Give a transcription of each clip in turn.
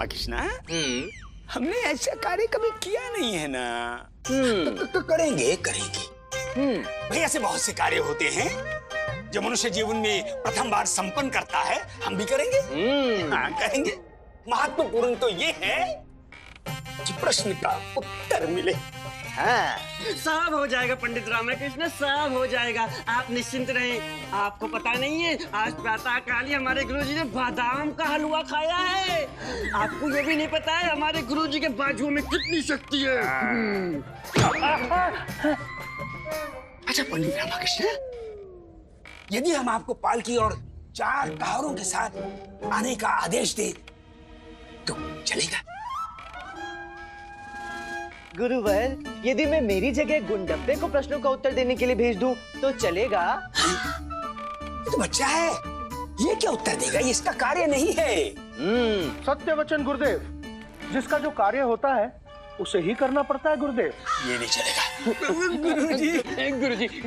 रामाकृष्ण, हमने ऐसा कार्य कभी किया नहीं है ना। तो करेंगे करेंगे। भाई ऐसे बहुत से कार्य होते हैं जो मनुष्य जीवन में प्रथम बार संपन्न करता है, हम भी करेंगे। हाँ करेंगे। महत्वपूर्ण तो ये है कि प्रश्न का उत्तर मिले। हाँ। सब हो जाएगा पंडित रामाकृष्ण, सब हो जाएगा, आप निश्चिंत रहें। आपको पता नहीं है, आज प्रातः काल ही हमारे गुरुजी ने बादाम का हलवा खाया है। आपको ये भी नहीं पता है हमारे गुरुजी के बाजुओं में कितनी शक्ति है। अच्छा पंडित रामाकृष्ण, यदि हम आपको पालकी और 4 कावड़ों के साथ आने का आदेश दे तो चलेगा? गुरुवर, यदि मैं मेरी जगह गुंडप्पे को प्रश्नों का उत्तर देने के लिए भेज दूं तो चलेगा? ये तो बच्चा है, ये क्या उत्तर देगा? ये इसका कार्य नहीं है। सत्य वचन गुरुदेव, जिसका जो कार्य होता है उसे ही करना पड़ता है गुरुदेव। ये नहीं चलेगा।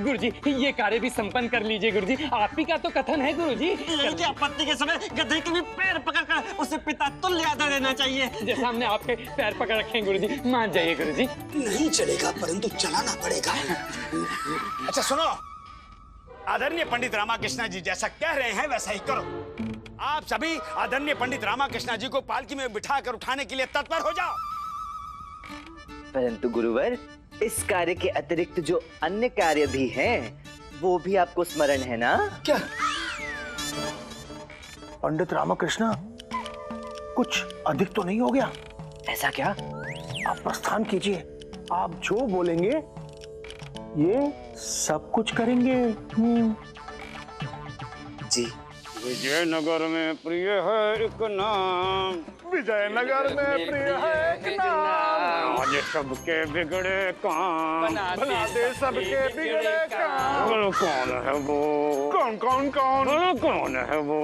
गुरुजी, ये कार्य भी संपन्न कर लीजिए गुरुजी। आप ही का तो कथन है गुरुजी। लेकिन आपत्ति के समय गधे के भी पैर पकड़कर उसे पिता तुल्य आदर देना चाहिए। जैसा हमने आपके पैर पकड़ रखे हैं गुरुजी, मान जाइए गुरुजी। नहीं चलेगा, परंतु चलाना पड़ेगा। अच्छा सुनो, आदरणीय पंडित रामाकृष्ण जी जैसा कह रहे हैं वैसा ही करो। आप सभी आदरणीय पंडित रामाकृष्ण जी को पालकी में बिठाकर उठाने के लिए तत्पर हो जाओ। परंतु गुरुवर, इस कार्य के अतिरिक्त जो अन्य कार्य भी हैं, वो भी आपको स्मरण है ना? क्या? पंडित रामाकृष्ण, कुछ अधिक तो नहीं हो गया? ऐसा क्या? आप प्रस्थान कीजिए, आप जो बोलेंगे ये सब कुछ करेंगे। जी। विजयनगर में प्रिय है एक नाम, विजयनगर में प्रिय है एक नाम, आज सबके बिगड़े काम बना दे सबके बिगड़े काम। बोलो कौन है वो? कौन कौन कौन? बोलो कौन है वो?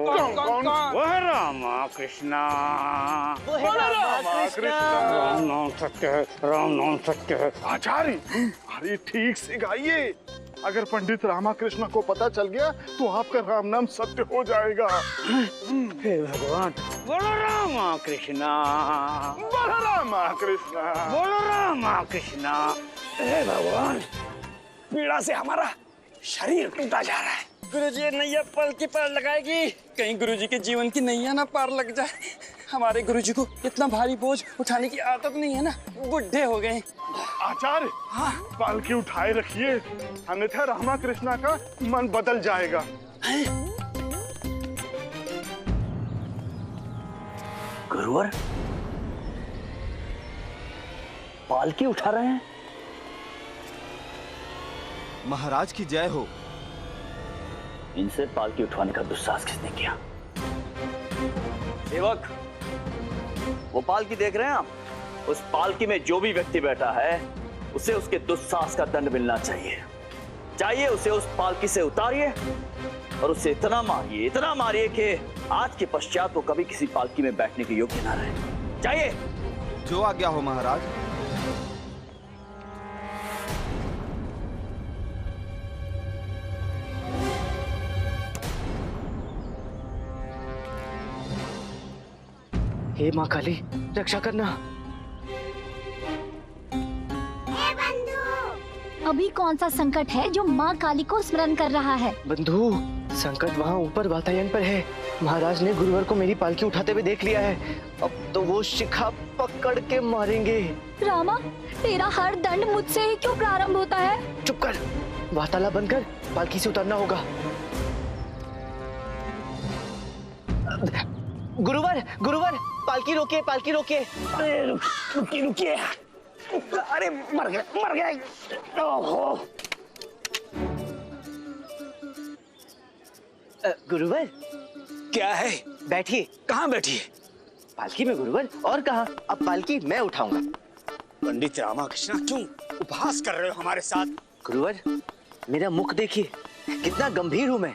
कौन कौन? वह रामा कृष्णा। राम नाम सत्य है, राम नाम सत्य है। आचार्य, अरे ठीक से गाइए। अगर पंडित रामाकृष्ण को पता चल गया तो आपका राम नाम सत्य हो जाएगा। हे भगवान, बोलो रामा कृष्णा, बोलो रामाकृष्ण, बोलो रामा कृष्णा। हे भगवान, पीड़ा से हमारा शरीर टूटा जा रहा है। गुरुजी नैया पलकी पर लगाएगी, कहीं गुरुजी के जीवन की नैया ना पार लग जाए। हमारे गुरुजी को इतना भारी बोझ उठाने की आदत नहीं है ना, बुढ़े हो गए। आचार्य, पालकी उठाए रखिए, अन्यथा रामाकृष्ण का मन बदल जाएगा। गुरुवर, पालकी उठा रहे हैं? महाराज की जय हो। इनसे पालकी उठवाने का दुस्साहस किसने किया? सेवक, वो पालकी देख रहे हैं आप? उस पालकी में जो भी व्यक्ति बैठा है उसे उसके दुस्साहस का दंड मिलना चाहिए। उसे उस पालकी से उतारिए और उसे इतना मारिए कि आज के पश्चात वो कभी किसी पालकी में बैठने के योग्य ना रहे। चाहिए। जो आज्ञा हो महाराज। हे माँ काली, रक्षा करना। अभी कौन सा संकट है जो माँ काली को स्मरण कर रहा है? बंधु, संकट वहाँ ऊपर वातायन पर है। महाराज ने गुरुवर को मेरी पालकी उठाते हुए देख लिया है। अब तो वो शिखा पकड़ के मारेंगे। रामा, तेरा हर दंड मुझसे ही क्यों प्रारंभ होता है? चुप कर, वार्तालाप बंद कर, पालकी से उतरना होगा। गुरुवर, पालकी रोकिए, पालकी रोकिए। रुकिए। अरे मर गए। ओहो। गुरुवर, क्या है? बैठिए। कहाँ बैठिए? पालकी में गुरुवर, और कहाँ? अब पालकी मैं उठाऊंगा। पंडित रामाकृष्ण, क्यों उपहास कर रहे हो हमारे साथ? गुरुवर, मेरा मुख देखिए, कितना गंभीर हूं मैं।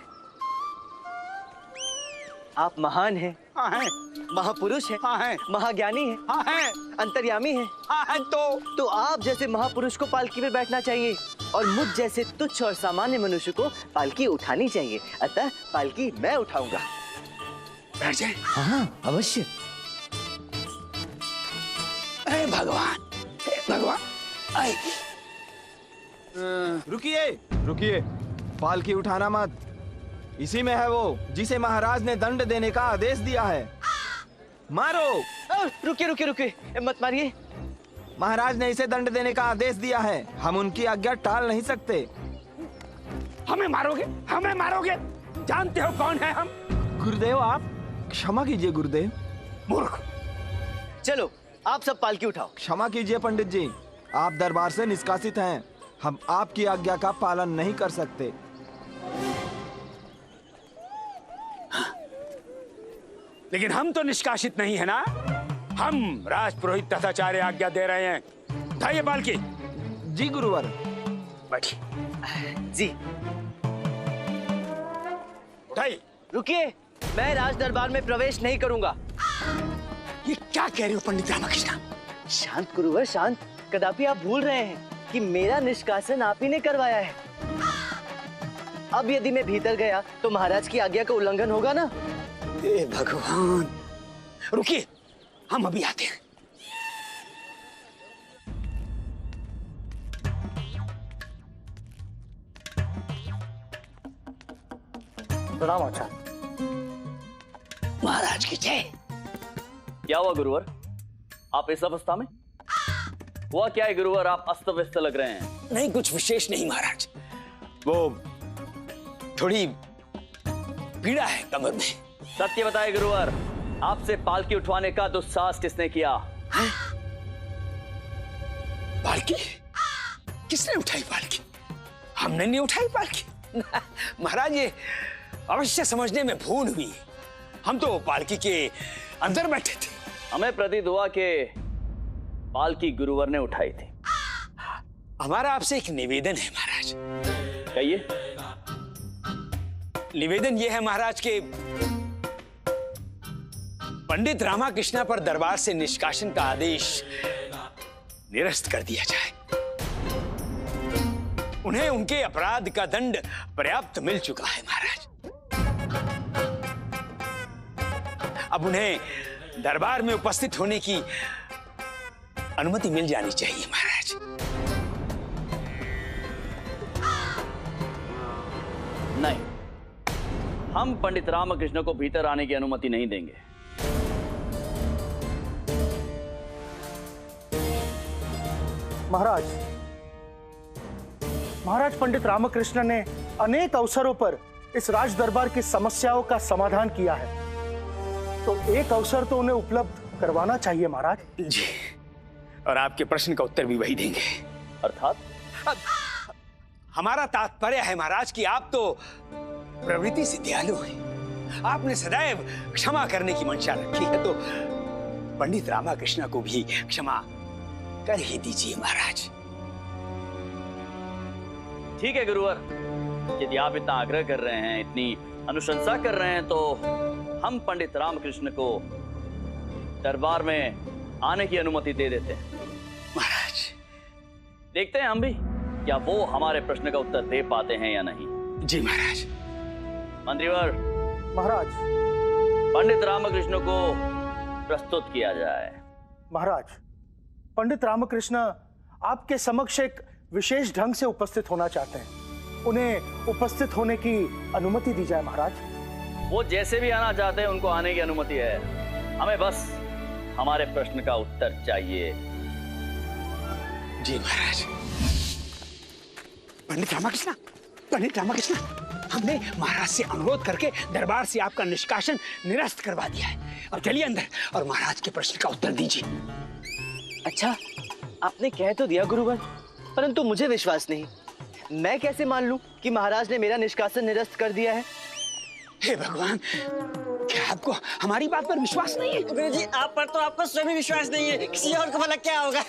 आप महान हैं। हाँ है। महापुरुष हैं। हाँ है। महाज्ञानी हैं। हाँ है। अंतर्यामी हैं। हाँ है। तो आप जैसे महापुरुष को पालकी में बैठना चाहिए और मुझ जैसे तुच्छ और सामान्य मनुष्य को पालकी उठानी चाहिए। अतः पालकी मैं उठाऊंगा। बैठ जाए। हाँ, अवश्य। भगवान, हे भगवान। आई। रुकिए रुकिए, पालकी उठाना मत। इसी में है वो जिसे महाराज ने दंड देने का आदेश दिया है। मारो। रुकिए रुकिए रुकिए, मत मारिए। महाराज ने इसे दंड देने का आदेश दिया है, हम उनकी आज्ञा टाल नहीं सकते। हमें मारोगे? हमें मारोगे? जानते हो कौन है हम? गुरुदेव आप क्षमा कीजिए गुरुदेव। मूर्ख। चलो आप सब पालकी उठाओ। क्षमा कीजिए पंडित जी, आप दरबार से निष्कासित हैं, हम आपकी आज्ञा का पालन नहीं कर सकते। लेकिन हम तो निष्कासित नहीं है ना, हम राजपुरोहित तथाचार्य आज्ञा दे रहे हैं। उठाइए पालकी। जी गुरुवर। बैठिए। जी। उठाइए। रुकिए, मैं राज दरबार में प्रवेश नहीं करूंगा। ये क्या कह रहे हो पंडित रामकृष्ण? शांत गुरुवर शांत, कदापि आप भूल रहे हैं कि मेरा निष्कासन आप ही ने करवाया है। अब यदि मैं भीतर गया तो महाराज की आज्ञा का उल्लंघन होगा ना। हे भगवान। रुकिए, हम अभी आते हैं। प्रणाम आचार्य। महाराज की जय। क्या हुआ गुरुवर, आप इस अवस्था में? हुआ क्या है गुरुवर, आप अस्त व्यस्त लग रहे हैं। नहीं, कुछ विशेष नहीं महाराज, वो थोड़ी पीड़ा है कमर में। सत्य बताए गुरुवर, आपसे पालकी उठवाने का दुस्साहस किसने किया? पालकी? किसने उठाई पालकी? हमने नहीं उठाई पालकी। महाराज ये अवश्य समझने में भूल हुई। हम तो पालकी के अंदर बैठे थे। हमें प्रतीत हुआ कि पालकी गुरुवर ने उठाई थी। हमारा आपसे एक निवेदन है महाराज। कहिए। निवेदन ये है महाराज के पंडित रामाकृष्ण पर दरबार से निष्कासन का आदेश निरस्त कर दिया जाए। उन्हें उनके अपराध का दंड पर्याप्त मिल चुका है महाराज। अब उन्हें दरबार में उपस्थित होने की अनुमति मिल जानी चाहिए महाराज। नहीं, हम पंडित रामकृष्ण को भीतर आने की अनुमति नहीं देंगे। महाराज पंडित रामकृष्ण ने अनेक अवसरों पर इस राज दरबार की समस्याओं का समाधान किया है, तो एक अवसर तो उन्हें उपलब्ध करवाना चाहिए महाराज। जी, और आपके प्रश्न का उत्तर भी वही देंगे। अर्थात हमारा तात्पर्य है महाराज कि आप तो प्रवृत्ति से दयालु हैं। आपने सदैव क्षमा करने की मंशा रखी है, तो पंडित रामकृष्ण को भी क्षमा कर ही दीजिए महाराज। ठीक है गुरुवर, यदि आप इतना आग्रह कर रहे हैं, इतनी अनुशंसा कर रहे हैं, तो हम पंडित रामकृष्ण को दरबार में आने की अनुमति दे देते हैं। महाराज देखते हैं हम भी क्या वो हमारे प्रश्न का उत्तर दे पाते हैं या नहीं। जी महाराज। मंत्रीवर, महाराज। पंडित रामकृष्ण को प्रस्तुत किया जाए। महाराज, पंडित रामकृष्ण आपके समक्ष एक विशेष ढंग से उपस्थित होना चाहते हैं, उन्हें उपस्थित होने की अनुमति दी जाए महाराज। वो जैसे भी आना चाहते हैं, उनको आने की अनुमति है। हमें बस हमारे प्रश्न का उत्तर चाहिए। जी महाराज। पंडित रामकृष्ण, पंडित रामकृष्ण, हमने महाराज से अनुरोध करके दरबार से आपका निष्कासन निरस्त करवा दिया है। अब चलिए अंदर और महाराज के प्रश्न का उत्तर दीजिए। अच्छा, आपने कह तो दिया गुरुवर, परंतु मुझे विश्वास नहीं। मैं कैसे मान लूं कि महाराज ने मेरा निष्कासन निरस्त कर दिया है? हे भगवान, क्या आपको हमारी बात पर विश्वास नहीं है? गुरुजी, आप पर तो आपको स्वयं विश्वास नहीं है, किसी और को भला क्या होगा?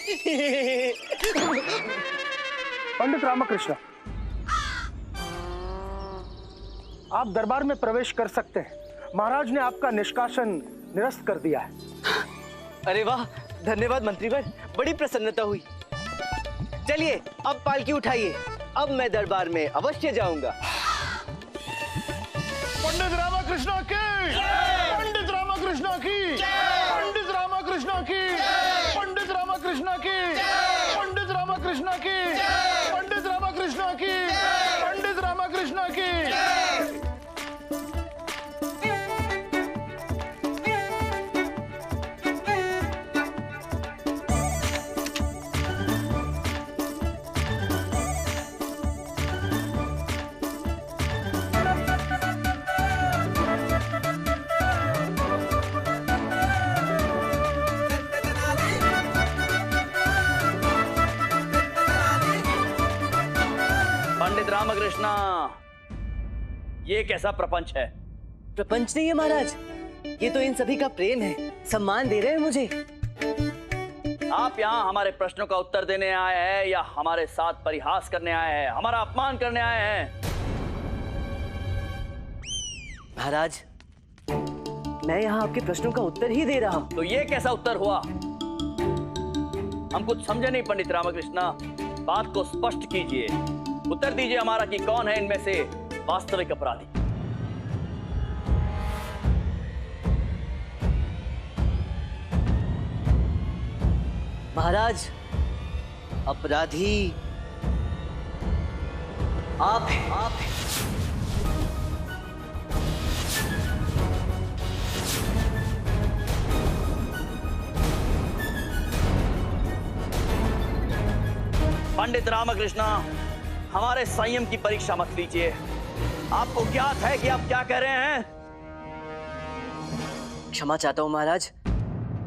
पंडित रामकृष्ण, आप दरबार में प्रवेश कर सकते हैं। महाराज ने आपका निष्कासन निरस्त कर दिया है। अरे वाह, धन्यवाद मंत्रीवर, बड़ी प्रसन्नता हुई। चलिए अब पालकी उठाइए, अब मैं दरबार में अवश्य जाऊंगा। पंडित रामकृष्ण की, पंडित रामकृष्ण की, पंडित रामकृष्ण की, पंडित रामकृष्ण कृष्णा, ये कैसा प्रपंच है? प्रपंच नहीं है महाराज, ये तो इन सभी का प्रेम है। सम्मान दे रहे हैं मुझे। आप यहाँ हमारे प्रश्नों का उत्तर देने आए हैं या हमारे साथ परिहास करने आए हैं, हमारा अपमान करने आए हैं? महाराज, मैं यहाँ आपके प्रश्नों का उत्तर ही दे रहा हूँ। तो ये कैसा उत्तर हुआ? हम कुछ समझे नहीं पंडित रामकृष्णा, बात को स्पष्ट कीजिए। उत्तर दीजिए हमारा कि कौन है इनमें से वास्तविक अपराधी। महाराज, अपराधी आप हैं। पंडित रामकृष्णा, हमारे संयम की परीक्षा मत लीजिए। आपको ज्ञात है कि आप क्या कह रहे हैं? क्षमा चाहता हूं महाराज,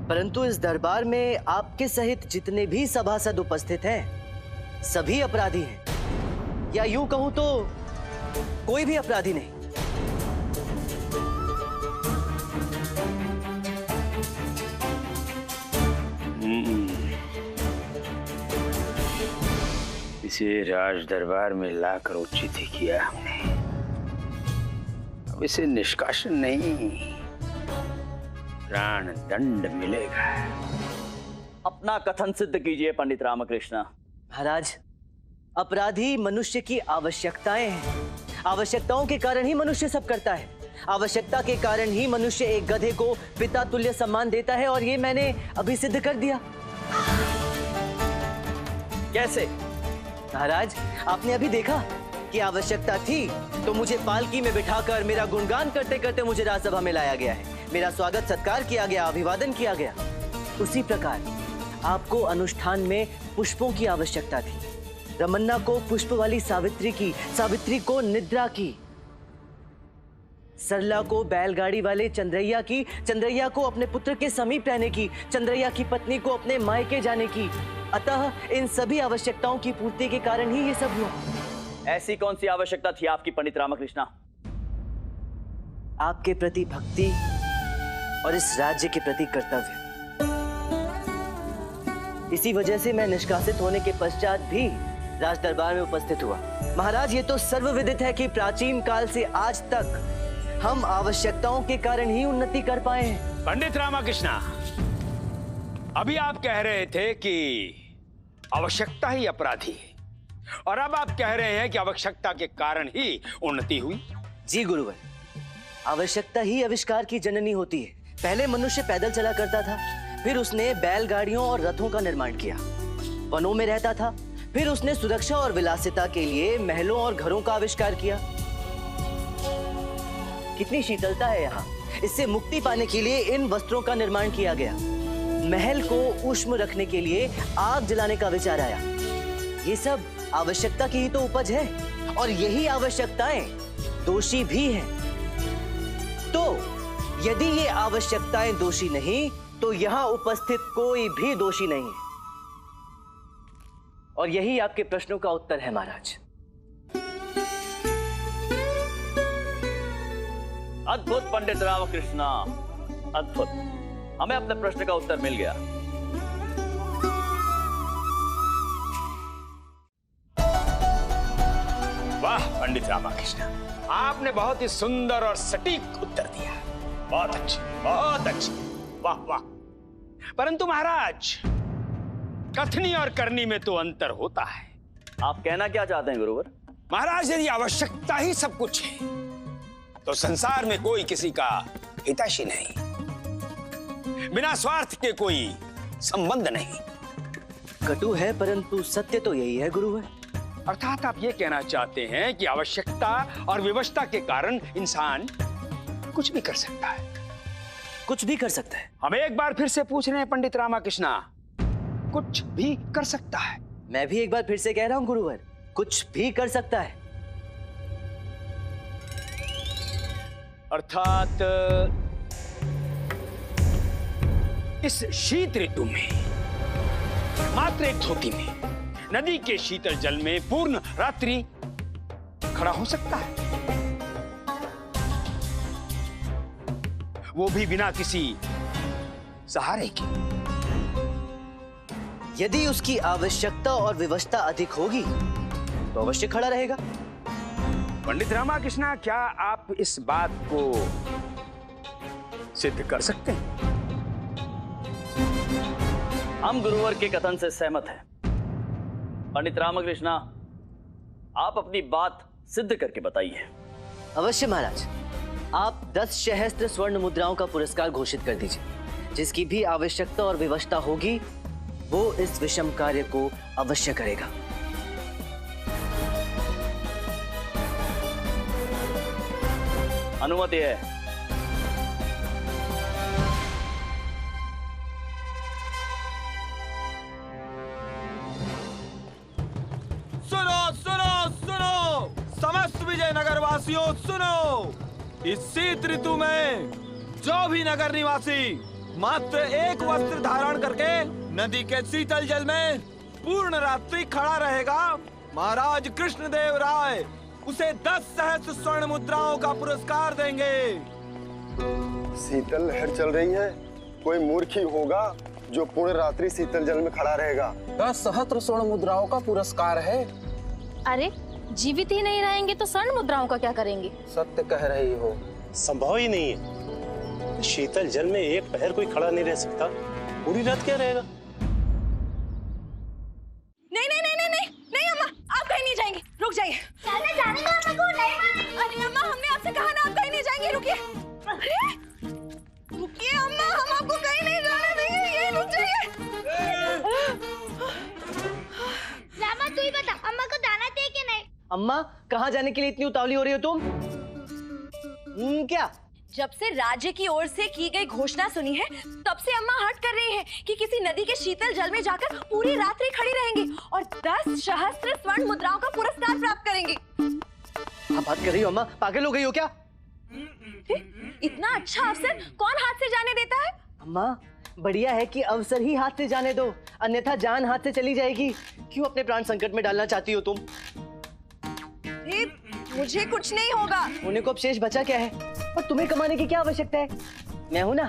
परंतु इस दरबार में आपके सहित जितने भी सभासद उपस्थित हैं, सभी अपराधी हैं, या यूं कहूं तो कोई भी अपराधी नहीं। इसे राज दरबार में लाकर उचित ही किया हमने। अब इसे निष्कासन नहीं, प्राण दंड मिलेगा। अपना कथन सिद्ध कीजिए पंडित रामकृष्ण। महाराज, अपराधी मनुष्य की आवश्यकताएं हैं। आवश्यकताओं के कारण ही मनुष्य सब करता है। आवश्यकता के कारण ही मनुष्य एक गधे को पिता तुल्य सम्मान देता है, और ये मैंने अभी सिद्ध कर दिया। कैसे? महाराज, आपने अभी देखा कि आवश्यकता थी तो मुझे पालकी में बिठाकर मेरा गुणगान करते करते मुझे राजसभा में लाया गया है। मेरा स्वागत सत्कार किया गया, अभिवादन किया गया। उसी प्रकार आपको अनुष्ठान में पुष्पों की आवश्यकता थी। रमन्ना को पुष्प वाली सावित्री की, सावित्री को निद्रा की, सरला को बैलगाड़ी वाले चंद्रैया की, चंद्रैया को अपने पुत्र के समीप रहने की, चंद्रैया की पत्नी को अपने मायके जाने की। अतः इन सभी आवश्यकताओं की पूर्ति के कारण ही ये सब हुआ। ऐसी कौन सी आवश्यकता थी आपकी पंडित रामकृष्ण? आपके प्रति भक्ति और इस राज्य के प्रति कर्तव्य। इसी वजह से मैं निष्कासित होने के पश्चात भी राज दरबार में उपस्थित हुआ। महाराज, ये तो सर्वविदित है कि प्राचीन काल से आज तक हम आवश्यकताओं के कारण ही उन्नति कर पाए हैं। पंडित रामकृष्ण, अभी आप कह रहे थे कि आवश्यकता ही अपराधी है, और अब आप कह रहे हैं कि आवश्यकता के कारण ही उन्नति हुई। जी गुरुवर, आवश्यकता ही आविष्कार की जननी होती है। पहले मनुष्य पैदल चला करता था, फिर उसने बैलगाड़ियों और रथों का निर्माण किया। वनों में रहता था, फिर उसने सुरक्षा और विलासिता के लिए महलों और घरों का आविष्कार किया। कितनी शीतलता है यहाँ, इससे मुक्ति पाने के लिए इन वस्त्रों का निर्माण किया गया। महल को उष्ण रखने के लिए आग जलाने का विचार आया। ये सब आवश्यकता की ही तो उपज है, और यही आवश्यकताएं दोषी भी हैं। तो यदि ये आवश्यकताएं दोषी नहीं, तो यहाँ उपस्थित कोई भी दोषी नहीं है। और यही आपके प्रश्नों का उत्तर है महाराज। अद्भुत पंडित रामकृष्ण, अद्भुत। हमें अपने प्रश्न का उत्तर मिल गया। वाह पंडित रामकृष्ण, आपने बहुत ही सुंदर और सटीक उत्तर दिया। बहुत अच्छे, बहुत अच्छे, वाह वाह। परंतु महाराज, कथनी और करनी में तो अंतर होता है। आप कहना क्या चाहते हैं गुरुवर? महाराज, यदि आवश्यकता ही सब कुछ है तो संसार में कोई किसी का हितैषी नहीं, बिना स्वार्थ के कोई संबंध नहीं। कटु है परंतु सत्य तो यही है गुरुवर। अर्थात आप ये कहना चाहते हैं कि आवश्यकता और विवशता के कारण इंसान कुछ भी कर सकता है। कुछ भी कर सकता है। हम एक बार फिर से पूछ रहे हैं पंडित रामकृष्ण, कुछ भी कर सकता है? मैं भी एक बार फिर से कह रहा हूं गुरुवर, कुछ भी कर सकता है। अर्थात इस शीत ऋतु में मात्र एक धोती में नदी के शीतल जल में पूर्ण रात्रि खड़ा हो सकता है, वो भी बिना किसी सहारे के। यदि उसकी आवश्यकता और विवशता अधिक होगी तो अवश्य खड़ा रहेगा। पंडित रामाकृष्णा, क्या आप इस बात को सिद्ध कर सकते हैं? हम गुरुवर के कथन से सहमत हैं। पंडित रामकृष्णा, आप अपनी बात सिद्ध करके बताइए। अवश्य महाराज, आप 10 सहस्त्र स्वर्ण मुद्राओं का पुरस्कार घोषित कर दीजिए। जिसकी भी आवश्यकता और विवशता होगी वो इस विषम कार्य को अवश्य करेगा। अनुमति है। सुनो सुनो सुनो, समस्त विजयनगर वासियों सुनो। इस शीत ऋतु में जो भी नगर निवासी मात्र एक वस्त्र धारण करके नदी के शीतल जल में पूर्ण रात्रि खड़ा रहेगा, महाराज कृष्णदेव राय उसे 10 सहस्त्र स्वर्ण मुद्राओं का पुरस्कार देंगे। शीतल लहर चल रही है, कोई मूर्ख ही होगा जो पूर्ण रात्रि शीतल जल में खड़ा रहेगा। 10 सहस्त्र स्वर्ण मुद्राओं का पुरस्कार है। अरे जीवित ही नहीं रहेंगे तो स्वर्ण मुद्राओं का क्या करेंगे? सत्य कह रही हो। संभव ही नहीं है। शीतल जल में एक पहर कोई खड़ा नहीं रह सकता, पूरी रात क्या रहेगा? नहीं नहीं नहीं नहीं नहीं अम्मा, आप कहीं नहीं जाएंगे, रुक जाइए। जाने का अम्मा को नहीं मानेंगे। अरे अम्मा, हमने आपसे कहा ना आप कहीं नहीं जाएंगे, रुकिए। अरे रुकिए अम्मा, हम आपको कहीं नहीं जाने देंगे, ये रुक जाइए। रामा तू ही बता, अम्मा को दाना दे के नहीं? अम्मा, कहाँ जाने के लिए इतनी उतावली हो रही हो तुम? क्या? जब से राज्य की ओर से की गई घोषणा सुनी है तब से अम्मा हट कर रही है कि किसी नदी के शीतल जल में जाकर पूरी रात्रि खड़ी रहेंगी और 10 सहस्त्र स्वर्ण मुद्राओं का पुरस्कार प्राप्त करेंगी। आप बात कर रही हो अम्मा? पागल हो गई हो क्या? इतना अच्छा अवसर कौन हाथ से जाने देता है? अम्मा, बढ़िया है कि अवसर ही हाथ से जाने दो, अन्यथा जान हाथ से चली जाएगी। क्यों अपने प्राण संकट में डालना चाहती हो तुम? मुझे कुछ नहीं होगा। उन्हें को अब शेष बचा क्या है? और तुम्हें कमाने की क्या आवश्यकता है? मैं हूं ना।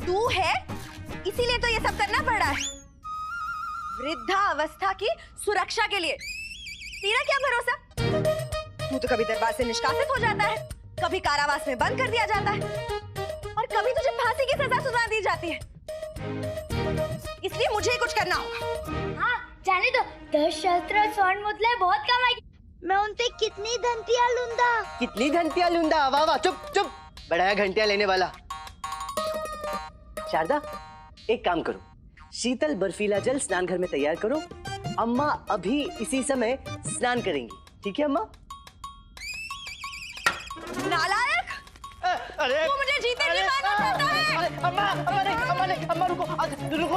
तू है, इसीलिए तो ये सब करना पड़ रहा है। वृद्धा अवस्था की सुरक्षा के लिए। तेरा क्या भरोसा? तू तो कभी दरबार से निष्कासित हो जाता है, कभी कारावास में बंद कर दिया जाता है और कभी तुझे फांसी की सजा सुना दी जाती है। इसलिए मुझे ही कुछ करना होगा। हाँ जाने दो, 10 सहस्त्र स्वर्ण मुद्राएं बहुत कमाएगी। मैं उनसे कितनी घंटियां लूंगा? कितनी घंटियां लूंगा? वाह वाह, चुप चुप, बढ़ाया घंटियां लेने वाला। शारदा, एक काम करो, शीतल बर्फीला जल स्नान घर में तैयार करो। अम्मा अभी इसी समय स्नान करेंगी, ठीक है अम्मा? नालायक! अरे तू मुझे जीते जी मारना चाहता है। अम्मा, अम्मा रुको,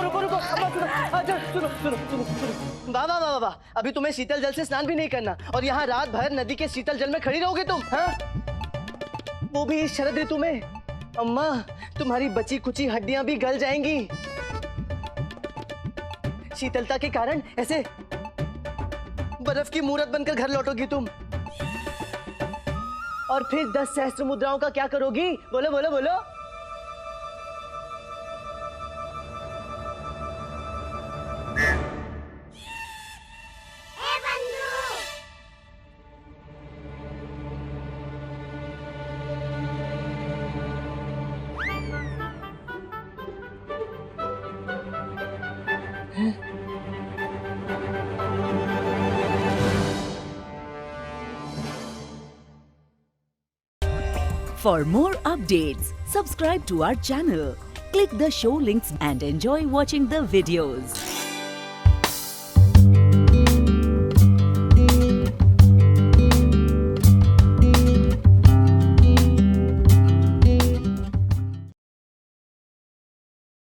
रुको अम्मा, सुनो। वाह वाह वाह वाह, अभी तुम्हें शीतल जल से स्नान भी नहीं करना और यहाँ रात भर नदी के शीतल जल में खड़ी रहोगे तुम, हाँ? वो भी इस शरद ऋतु में। अम्मा, तुम्हारी बची कुची हड्डियां भी गल जाएंगी। शीतलता के कारण ऐसे बर्फ की मूरत बनकर घर लौटोगी तुम। और फिर 10 सहस्त्र मुद्राओं का क्या करोगी? बोलो बोलो बोलो। For more updates, subscribe to our channel, click the show links and enjoy watching the videos.